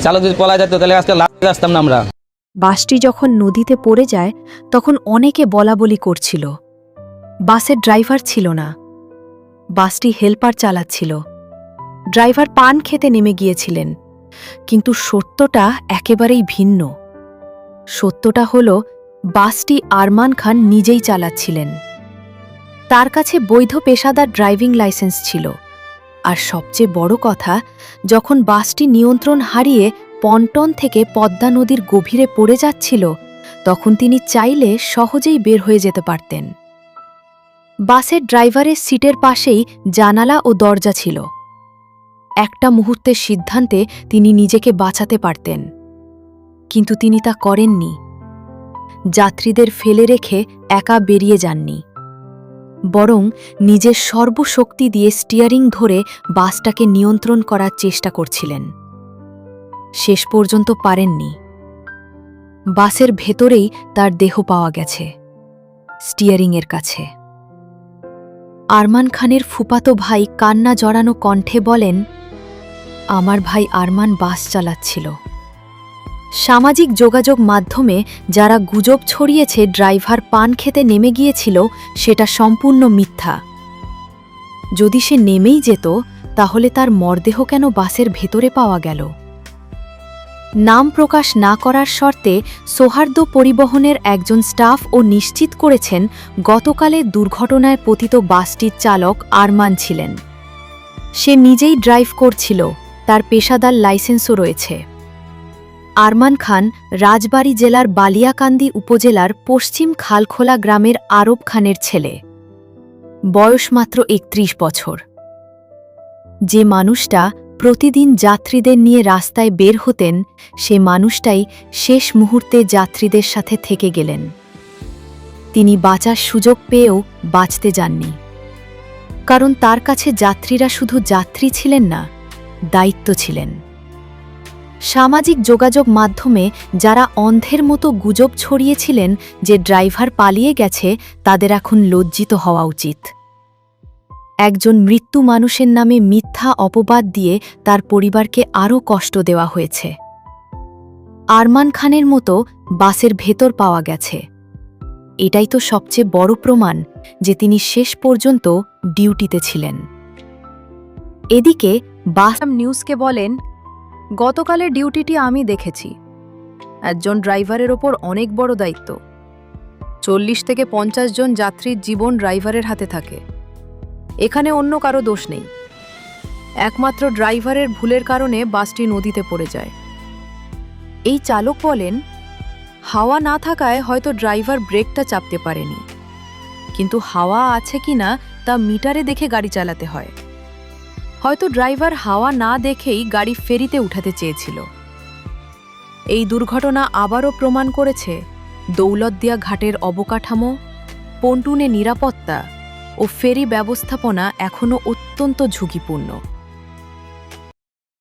চালক যদি পলায় যেত তাহলে আজকে লাফিয়ে আসতাম না আমরা। বাসটি যখন নদীতে পড়ে যায় তখন অনেকে বলাবলি করছিল। বাসের ড্রাইভার ছিল না, বাসটি হেল্পার চালাচ্ছিল। ড্রাইভার পান খেতে নেমে গিয়েছিলেন, কিন্তু সত্যটা একেবারেই ভিন্ন। সত্যটা হল বাসটি আরমান খান নিজেই চালাচ্ছিলেন। তার কাছে বৈধ পেশাদার ড্রাইভিং লাইসেন্স ছিল। আর সবচেয়ে বড় কথা, যখন বাসটি নিয়ন্ত্রণ হারিয়ে পন্টন থেকে পদ্মা নদীর গভীরে পড়ে যাচ্ছিল, তখন তিনি চাইলে সহজেই বের হয়ে যেতে পারতেন। বাসের ড্রাইভারের সিটের পাশেই জানালা ও দরজা ছিল। একটা মুহূর্তের সিদ্ধান্তে তিনি নিজেকে বাঁচাতে পারতেন, কিন্তু তিনি তা করেননি। যাত্রীদের ফেলে রেখে একা বেরিয়ে যাননি, বরং নিজের সর্বশক্তি দিয়ে স্টিয়ারিং ধরে বাসটাকে নিয়ন্ত্রণ করার চেষ্টা করছিলেন। শেষ পর্যন্ত পারেননি। বাসের ভেতরেই তার দেহ পাওয়া গেছে, স্টিয়ারিংয়ের কাছে। আরমান খানের ফুফাতো ভাই কান্না জড়ানো কণ্ঠে বলেন, আমার ভাই আরমান বাস চালাচ্ছিল। সামাজিক যোগাযোগ মাধ্যমে যারা গুজব ছড়িয়েছে ড্রাইভার পান খেতে নেমে গিয়েছিল, সেটা সম্পূর্ণ মিথ্যা। যদি সে নেমেই যেত, তাহলে তার মরদেহ কেন বাসের ভেতরে পাওয়া গেল? নাম প্রকাশ না করার শর্তে সৌহার্দ্য পরিবহনের একজন স্টাফ ও নিশ্চিত করেছেন গতকালের দুর্ঘটনায় পতিত বাসটির চালক আরমান ছিলেন। সে নিজেই ড্রাইভ করছিল, তার পেশাদার লাইসেন্সও রয়েছে। আরমান খান রাজবাড়ী জেলার বালিয়াকান্দি উপজেলার পশ্চিম খালখোলা গ্রামের আরব খানের ছেলে। বয়স মাত্র ৩১ বছর। যে মানুষটা প্রতিদিন যাত্রীদের নিয়ে রাস্তায় বের হতেন, সে মানুষটাই শেষ মুহূর্তে যাত্রীদের সাথে থেকে গেলেন। তিনি বাঁচার সুযোগ পেয়েও বাঁচতে যাননি, কারণ তার কাছে যাত্রীরা শুধু যাত্রী ছিলেন না, দায়িত্ব ছিলেন। সামাজিক যোগাযোগ মাধ্যমে যারা অন্ধের মতো গুজব ছড়িয়েছিলেন যে ড্রাইভার পালিয়ে গেছে, তাদের এখন লজ্জিত হওয়া উচিত। একজন মৃত্যু মানুষের নামে মিথ্যা অপবাদ দিয়ে তার পরিবারকে আরও কষ্ট দেওয়া হয়েছে। আরমান খানের মতো বাসের ভেতর পাওয়া গেছে। এটাই তো সবচেয়ে বড় প্রমাণ যে তিনি শেষ পর্যন্ত ডিউটিতে ছিলেন। এদিকে বাস নিউজকে বলেন, গতকালের ডিউটিটি আমি দেখেছি। একজন ড্রাইভারের ওপর অনেক বড় দায়িত্ব। ৪০ থেকে ৫০ জন যাত্রীর জীবন ড্রাইভারের হাতে থাকে। এখানে অন্য কারো দোষ নেই। একমাত্র ড্রাইভারের ভুলের কারণে বাসটি নদীতে পড়ে যায়। এই চালক বলেন, হাওয়া না থাকায় হয়তো ড্রাইভার ব্রেকটা চাপতে পারেনি, কিন্তু হাওয়া আছে কিনা তা মিটারে দেখে গাড়ি চালাতে হয়। হয়তো ড্রাইভার হাওয়া না দেখেই গাড়ি ফেরিতে উঠাতে চেয়েছিল। এই দুর্ঘটনা আবারও প্রমাণ করেছে দৌলতদিয়া ঘাটের অবকাঠামো, পন্টুনে নিরাপত্তা ও ফেরি ব্যবস্থাপনা এখনও অত্যন্ত ঝুঁকিপূর্ণ।